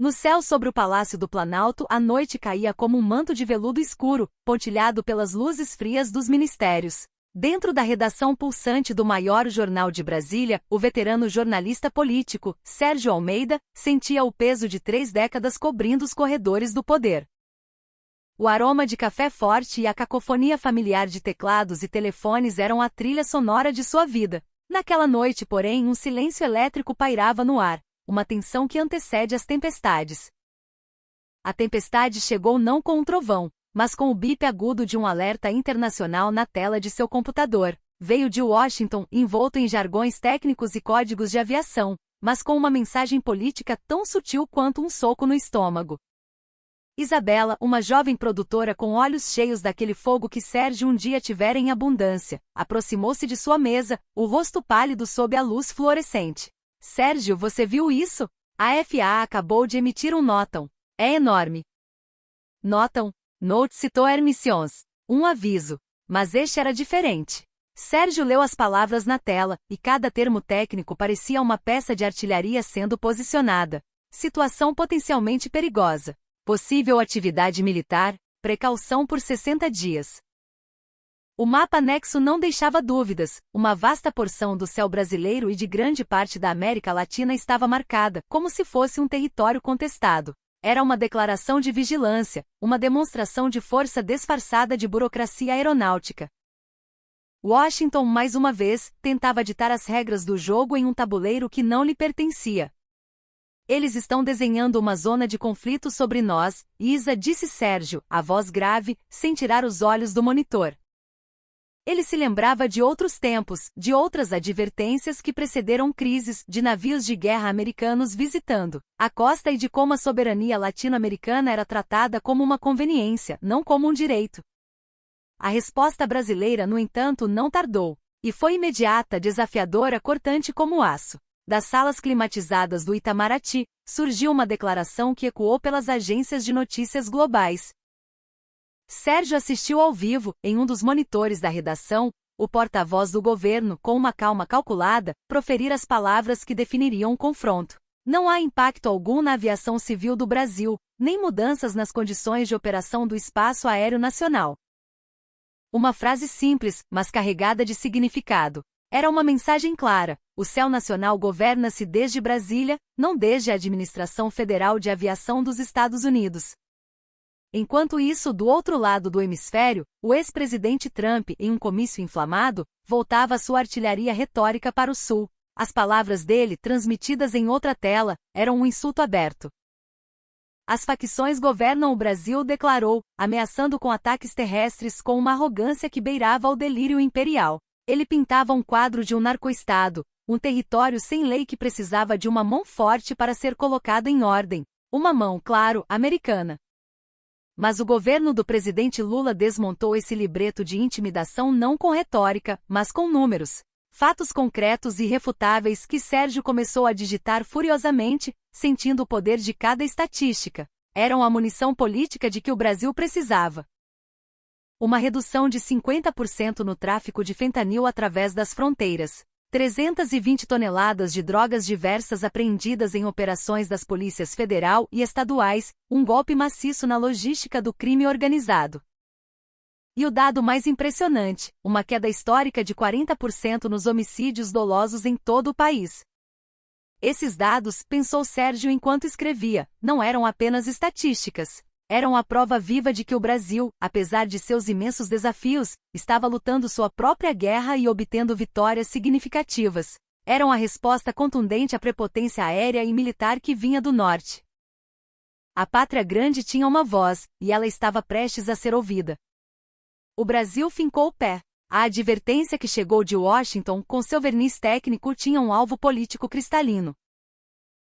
No céu sobre o Palácio do Planalto, a noite caía como um manto de veludo escuro, pontilhado pelas luzes frias dos ministérios. Dentro da redação pulsante do maior jornal de Brasília, o veterano jornalista político, Sérgio Almeida, sentia o peso de 3 décadas cobrindo os corredores do poder. O aroma de café forte e a cacofonia familiar de teclados e telefones eram a trilha sonora de sua vida. Naquela noite, porém, um silêncio elétrico pairava no ar, uma tensão que antecede as tempestades. A tempestade chegou não com um trovão, mas com o bip agudo de um alerta internacional na tela de seu computador. Veio de Washington, envolto em jargões técnicos e códigos de aviação, mas com uma mensagem política tão sutil quanto um soco no estômago. Isabela, uma jovem produtora com olhos cheios daquele fogo que Sérgio um dia tivera em abundância, aproximou-se de sua mesa, o rosto pálido sob a luz fluorescente. Sérgio, você viu isso? A FAA acabou de emitir um NOTAM. É enorme. NOTAM, Notice to Air Missions. Um aviso. Mas este era diferente. Sérgio leu as palavras na tela, e cada termo técnico parecia uma peça de artilharia sendo posicionada. Situação potencialmente perigosa. Possível atividade militar, precaução por 60 dias. O mapa anexo não deixava dúvidas, uma vasta porção do céu brasileiro e de grande parte da América Latina estava marcada, como se fosse um território contestado. Era uma declaração de vigilância, uma demonstração de força disfarçada de burocracia aeronáutica. Washington, mais uma vez, tentava ditar as regras do jogo em um tabuleiro que não lhe pertencia. Eles estão desenhando uma zona de conflito sobre nós, Isa, disse Sérgio, a voz grave, sem tirar os olhos do monitor. Ele se lembrava de outros tempos, de outras advertências que precederam crises, de navios de guerra americanos visitando a costa e de como a soberania latino-americana era tratada como uma conveniência, não como um direito. A resposta brasileira, no entanto, não tardou, e foi imediata, desafiadora, cortante como aço. Das salas climatizadas do Itamaraty, surgiu uma declaração que ecoou pelas agências de notícias globais. Sérgio assistiu ao vivo, em um dos monitores da redação, o porta-voz do governo, com uma calma calculada, proferir as palavras que definiriam o confronto. Não há impacto algum na aviação civil do Brasil, nem mudanças nas condições de operação do espaço aéreo nacional. Uma frase simples, mas carregada de significado. Era uma mensagem clara: o céu nacional governa-se desde Brasília, não desde a Administração Federal de Aviação dos Estados Unidos. Enquanto isso, do outro lado do hemisfério, o ex-presidente Trump, em um comício inflamado, voltava sua artilharia retórica para o sul. As palavras dele, transmitidas em outra tela, eram um insulto aberto. As facções governam o Brasil, declarou, ameaçando com ataques terrestres com uma arrogância que beirava ao delírio imperial. Ele pintava um quadro de um narcoestado, um território sem lei que precisava de uma mão forte para ser colocado em ordem. Uma mão, claro, americana. Mas o governo do presidente Lula desmontou esse libreto de intimidação não com retórica, mas com números. Fatos concretos e irrefutáveis que Sérgio começou a digitar furiosamente, sentindo o poder de cada estatística. Eram a munição política de que o Brasil precisava. Uma redução de 50% no tráfico de fentanil através das fronteiras. 320 toneladas de drogas diversas apreendidas em operações das polícias federal e estaduais, um golpe maciço na logística do crime organizado. E o dado mais impressionante, uma queda histórica de 40% nos homicídios dolosos em todo o país. Esses dados, pensou Sérgio enquanto escrevia, não eram apenas estatísticas. Eram a prova viva de que o Brasil, apesar de seus imensos desafios, estava lutando sua própria guerra e obtendo vitórias significativas. Eram a resposta contundente à prepotência aérea e militar que vinha do norte. A pátria grande tinha uma voz, e ela estava prestes a ser ouvida. O Brasil fincou o pé. A advertência que chegou de Washington, com seu verniz técnico, tinha um alvo político cristalino.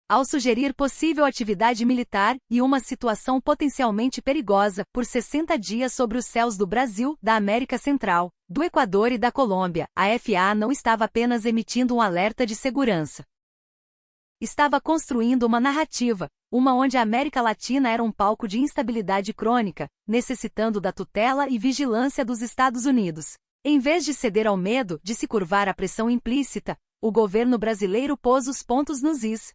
Ao sugerir possível atividade militar e uma situação potencialmente perigosa por 60 dias sobre os céus do Brasil, da América Central, do Equador e da Colômbia, a FAA não estava apenas emitindo um alerta de segurança. Estava construindo uma narrativa, uma onde a América Latina era um palco de instabilidade crônica, necessitando da tutela e vigilância dos Estados Unidos. Em vez de ceder ao medo, de se curvar à pressão implícita, o governo brasileiro pôs os pontos nos is.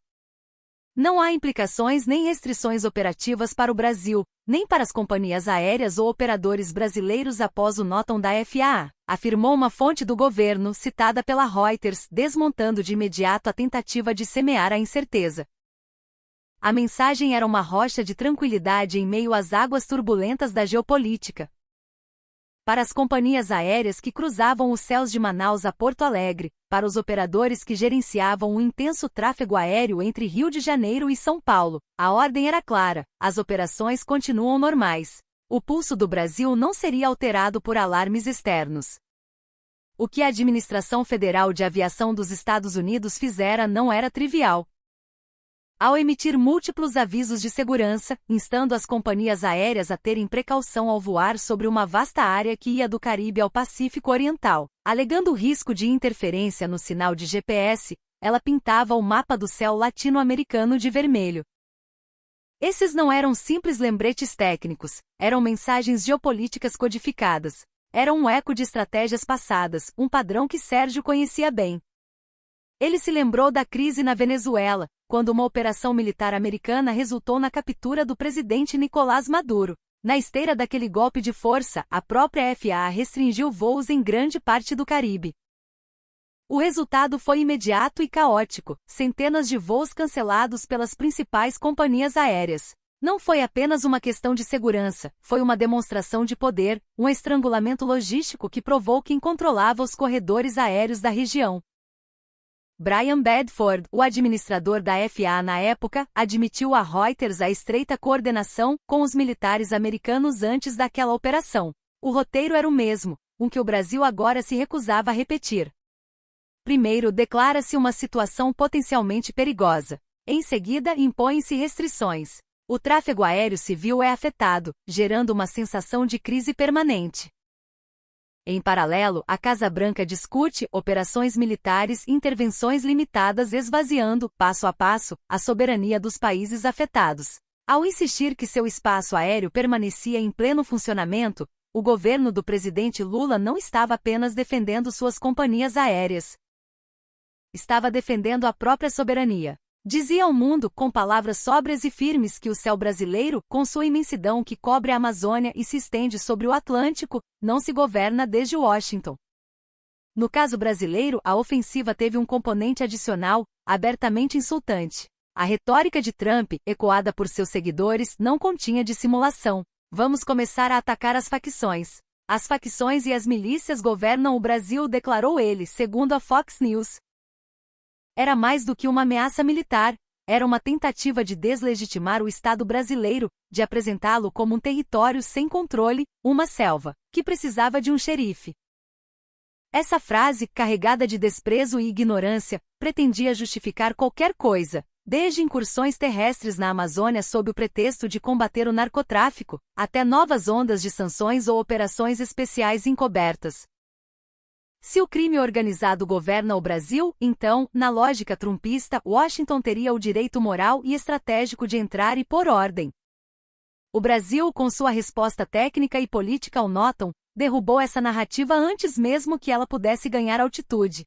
Não há implicações nem restrições operativas para o Brasil, nem para as companhias aéreas ou operadores brasileiros após o nótão da FAA, afirmou uma fonte do governo citada pela Reuters, desmontando de imediato a tentativa de semear a incerteza. A mensagem era uma rocha de tranquilidade em meio às águas turbulentas da geopolítica. Para as companhias aéreas que cruzavam os céus de Manaus a Porto Alegre, para os operadores que gerenciavam o intenso tráfego aéreo entre Rio de Janeiro e São Paulo, a ordem era clara: as operações continuam normais. O pulso do Brasil não seria alterado por alarmes externos. O que a Administração Federal de Aviação dos Estados Unidos fizera não era trivial. Ao emitir múltiplos avisos de segurança, instando as companhias aéreas a terem precaução ao voar sobre uma vasta área que ia do Caribe ao Pacífico Oriental, alegando o risco de interferência no sinal de GPS, ela pintava o mapa do céu latino-americano de vermelho. Esses não eram simples lembretes técnicos, eram mensagens geopolíticas codificadas. Eram um eco de estratégias passadas, um padrão que Sérgio conhecia bem. Ele se lembrou da crise na Venezuela, quando uma operação militar americana resultou na captura do presidente Nicolás Maduro. Na esteira daquele golpe de força, a própria FAA restringiu voos em grande parte do Caribe. O resultado foi imediato e caótico: centenas de voos cancelados pelas principais companhias aéreas. Não foi apenas uma questão de segurança, foi uma demonstração de poder, um estrangulamento logístico que provou quem controlava os corredores aéreos da região. Brian Bedford, o administrador da FAA na época, admitiu a Reuters a estreita coordenação com os militares americanos antes daquela operação. O roteiro era o mesmo, um que o Brasil agora se recusava a repetir. Primeiro, declara-se uma situação potencialmente perigosa. Em seguida, impõem-se restrições. O tráfego aéreo civil é afetado, gerando uma sensação de crise permanente. Em paralelo, a Casa Branca discute operações militares e intervenções limitadas, esvaziando, passo a passo, a soberania dos países afetados. Ao insistir que seu espaço aéreo permanecia em pleno funcionamento, o governo do presidente Lula não estava apenas defendendo suas companhias aéreas. Estava defendendo a própria soberania. Dizia ao mundo, com palavras sóbrias e firmes, que o céu brasileiro, com sua imensidão que cobre a Amazônia e se estende sobre o Atlântico, não se governa desde Washington. No caso brasileiro, a ofensiva teve um componente adicional, abertamente insultante. A retórica de Trump, ecoada por seus seguidores, não continha dissimulação. Vamos começar a atacar as facções. As facções e as milícias governam o Brasil, declarou ele, segundo a Fox News. Era mais do que uma ameaça militar, era uma tentativa de deslegitimar o Estado brasileiro, de apresentá-lo como um território sem controle, uma selva, que precisava de um xerife. Essa frase, carregada de desprezo e ignorância, pretendia justificar qualquer coisa, desde incursões terrestres na Amazônia sob o pretexto de combater o narcotráfico, até novas ondas de sanções ou operações especiais encobertas. Se o crime organizado governa o Brasil, então, na lógica trumpista, Washington teria o direito moral e estratégico de entrar e pôr ordem. O Brasil, com sua resposta técnica e política ao nótão, derrubou essa narrativa antes mesmo que ela pudesse ganhar altitude.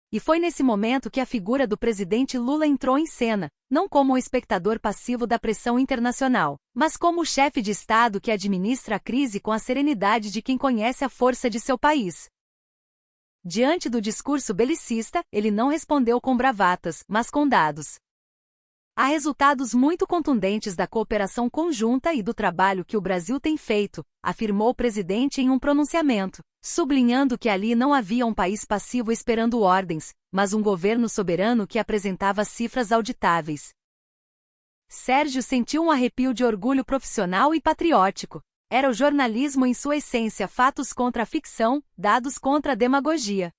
E foi nesse momento que a figura do presidente Lula entrou em cena, não como um espectador passivo da pressão internacional, mas como o chefe de Estado que administra a crise com a serenidade de quem conhece a força de seu país. Diante do discurso belicista, ele não respondeu com bravatas, mas com dados. Há resultados muito contundentes da cooperação conjunta e do trabalho que o Brasil tem feito, afirmou o presidente em um pronunciamento, sublinhando que ali não havia um país passivo esperando ordens, mas um governo soberano que apresentava cifras auditáveis. Sérgio sentiu um arrepio de orgulho profissional e patriótico. Era o jornalismo em sua essência, fatos contra a ficção, dados contra a demagogia.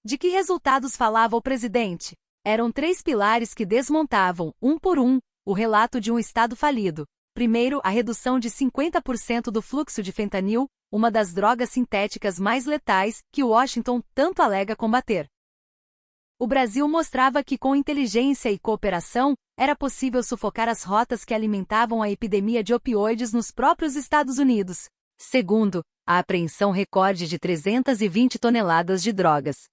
De que resultados falava o presidente? Eram 3 pilares que desmontavam, um por um, o relato de um Estado falido. Primeiro, a redução de 50% do fluxo de fentanil, uma das drogas sintéticas mais letais, que Washington tanto alega combater. O Brasil mostrava que com inteligência e cooperação, era possível sufocar as rotas que alimentavam a epidemia de opioides nos próprios Estados Unidos. Segundo, a apreensão recorde de 320 toneladas de drogas.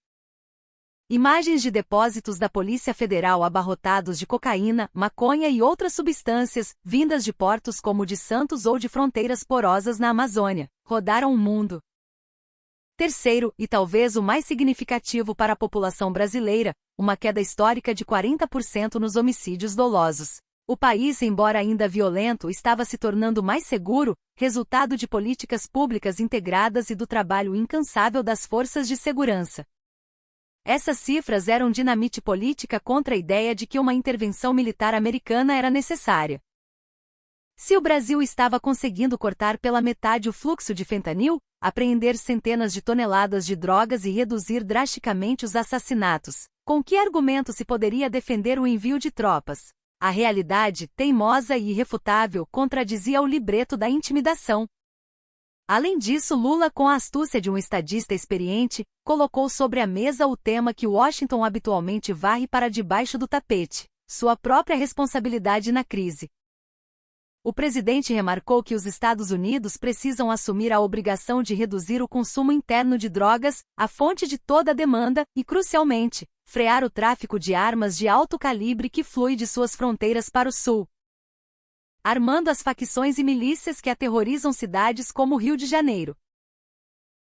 Imagens de depósitos da Polícia Federal abarrotados de cocaína, maconha e outras substâncias, vindas de portos como o de Santos ou de fronteiras porosas na Amazônia, rodaram o mundo. Terceiro, e talvez o mais significativo para a população brasileira, uma queda histórica de 40% nos homicídios dolosos. O país, embora ainda violento, estava se tornando mais seguro, resultado de políticas públicas integradas e do trabalho incansável das forças de segurança. Essas cifras eram dinamite política contra a ideia de que uma intervenção militar americana era necessária. Se o Brasil estava conseguindo cortar pela metade o fluxo de fentanil, apreender centenas de toneladas de drogas e reduzir drasticamente os assassinatos, com que argumento se poderia defender o envio de tropas? A realidade, teimosa e irrefutável, contradizia o libreto da intimidação. Além disso, Lula, com a astúcia de um estadista experiente, colocou sobre a mesa o tema que Washington habitualmente varre para debaixo do tapete: sua própria responsabilidade na crise. O presidente remarcou que os Estados Unidos precisam assumir a obrigação de reduzir o consumo interno de drogas, a fonte de toda a demanda, e, crucialmente, frear o tráfico de armas de alto calibre que flui de suas fronteiras para o sul, armando as facções e milícias que aterrorizam cidades como Rio de Janeiro.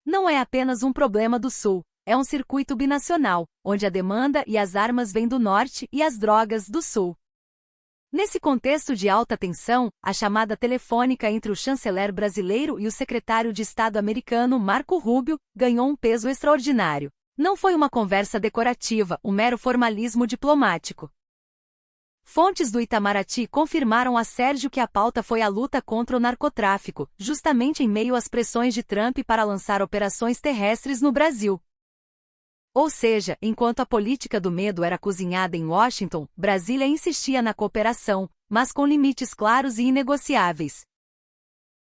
Não é apenas um problema do sul, é um circuito binacional, onde a demanda e as armas vêm do norte e as drogas do sul. Nesse contexto de alta tensão, a chamada telefônica entre o chanceler brasileiro e o secretário de Estado americano Marco Rubio ganhou um peso extraordinário. Não foi uma conversa decorativa, um mero formalismo diplomático. Fontes do Itamaraty confirmaram a Sérgio que a pauta foi a luta contra o narcotráfico, justamente em meio às pressões de Trump para lançar operações terrestres no Brasil. Ou seja, enquanto a política do medo era cozinhada em Washington, Brasília insistia na cooperação, mas com limites claros e inegociáveis.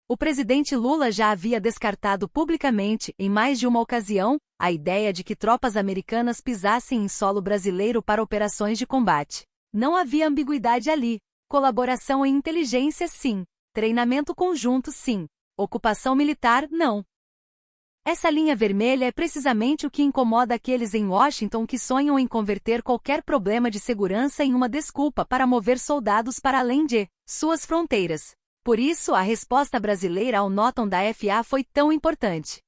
O presidente Lula já havia descartado publicamente, em mais de uma ocasião, a ideia de que tropas americanas pisassem em solo brasileiro para operações de combate. Não havia ambiguidade ali. Colaboração em inteligência, sim. Treinamento conjunto, sim. Ocupação militar, não. Essa linha vermelha é precisamente o que incomoda aqueles em Washington que sonham em converter qualquer problema de segurança em uma desculpa para mover soldados para além de suas fronteiras. Por isso, a resposta brasileira ao NOTAM da FA foi tão importante.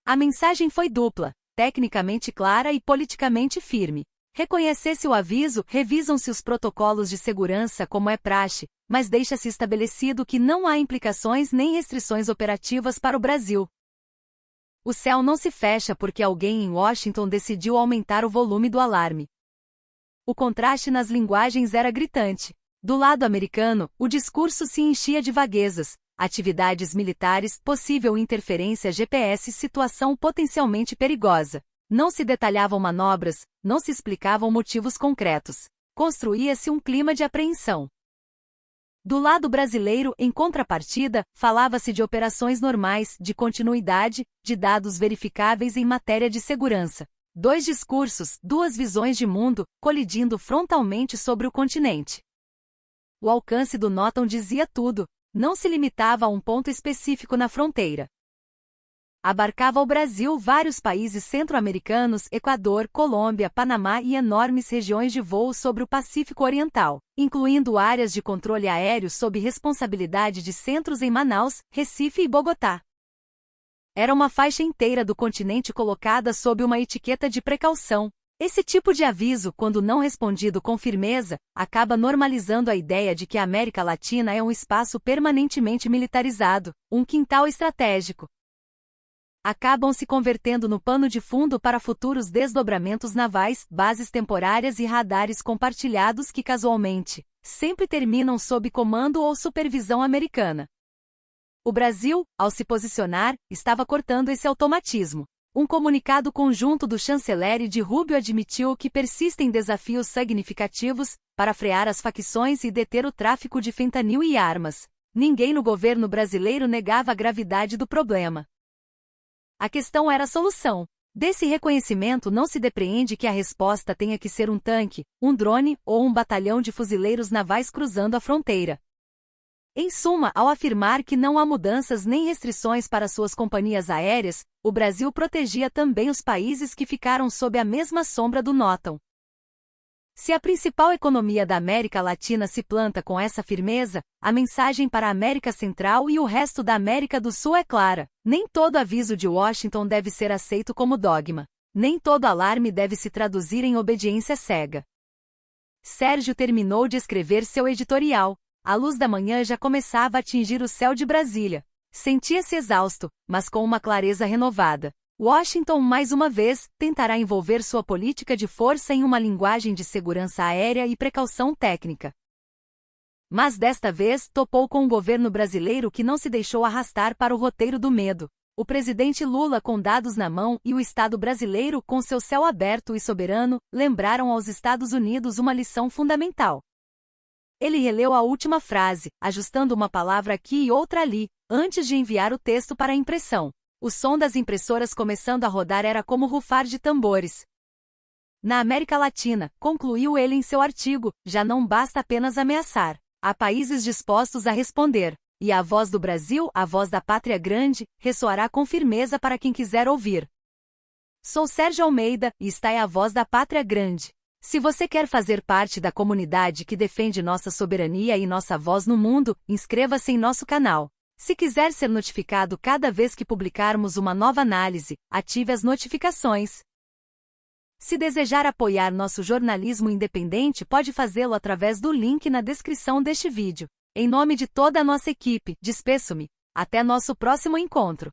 A mensagem foi dupla, tecnicamente clara e politicamente firme. Reconhecesse o aviso, revisam-se os protocolos de segurança como é praxe, mas deixa-se estabelecido que não há implicações nem restrições operativas para o Brasil. O céu não se fecha porque alguém em Washington decidiu aumentar o volume do alarme. O contraste nas linguagens era gritante. Do lado americano, o discurso se enchia de vaguezas, atividades militares, possível interferência GPS, situação potencialmente perigosa. Não se detalhavam manobras, não se explicavam motivos concretos. Construía-se um clima de apreensão. Do lado brasileiro, em contrapartida, falava-se de operações normais, de continuidade, de dados verificáveis em matéria de segurança. Dois discursos, duas visões de mundo, colidindo frontalmente sobre o continente. O alcance do NOTAM dizia tudo, não se limitava a um ponto específico na fronteira. Abarcava o Brasil, vários países centro-americanos, Equador, Colômbia, Panamá e enormes regiões de voo sobre o Pacífico Oriental, incluindo áreas de controle aéreo sob responsabilidade de centros em Manaus, Recife e Bogotá. Era uma faixa inteira do continente colocada sob uma etiqueta de precaução. Esse tipo de aviso, quando não respondido com firmeza, acaba normalizando a ideia de que a América Latina é um espaço permanentemente militarizado, um quintal estratégico. Acabam se convertendo no pano de fundo para futuros desdobramentos navais, bases temporárias e radares compartilhados que casualmente sempre terminam sob comando ou supervisão americana. O Brasil, ao se posicionar, estava cortando esse automatismo. Um comunicado conjunto do chanceler e de Rubio admitiu que persistem desafios significativos para frear as facções e deter o tráfico de fentanil e armas. Ninguém no governo brasileiro negava a gravidade do problema. A questão era a solução. Desse reconhecimento não se depreende que a resposta tenha que ser um tanque, um drone ou um batalhão de fuzileiros navais cruzando a fronteira. Em suma, ao afirmar que não há mudanças nem restrições para suas companhias aéreas, o Brasil protegia também os países que ficaram sob a mesma sombra do NOTAM. Se a principal economia da América Latina se planta com essa firmeza, a mensagem para a América Central e o resto da América do Sul é clara: nem todo aviso de Washington deve ser aceito como dogma. Nem todo alarme deve se traduzir em obediência cega. Sérgio terminou de escrever seu editorial. A luz da manhã já começava a atingir o céu de Brasília. Sentia-se exausto, mas com uma clareza renovada. Washington, mais uma vez, tentará envolver sua política de força em uma linguagem de segurança aérea e precaução técnica. Mas desta vez topou com um governo brasileiro que não se deixou arrastar para o roteiro do medo. O presidente Lula, com dados na mão, e o Estado brasileiro, com seu céu aberto e soberano, lembraram aos Estados Unidos uma lição fundamental. Ele releu a última frase, ajustando uma palavra aqui e outra ali, antes de enviar o texto para a impressão. O som das impressoras começando a rodar era como rufar de tambores. Na América Latina, concluiu ele em seu artigo, já não basta apenas ameaçar. Há países dispostos a responder. E a voz do Brasil, a voz da pátria grande, ressoará com firmeza para quem quiser ouvir. Sou Sérgio Almeida, e esta é a voz da pátria grande. Se você quer fazer parte da comunidade que defende nossa soberania e nossa voz no mundo, inscreva-se em nosso canal. Se quiser ser notificado cada vez que publicarmos uma nova análise, ative as notificações. Se desejar apoiar nosso jornalismo independente, pode fazê-lo através do link na descrição deste vídeo. Em nome de toda a nossa equipe, despeço-me. Até nosso próximo encontro.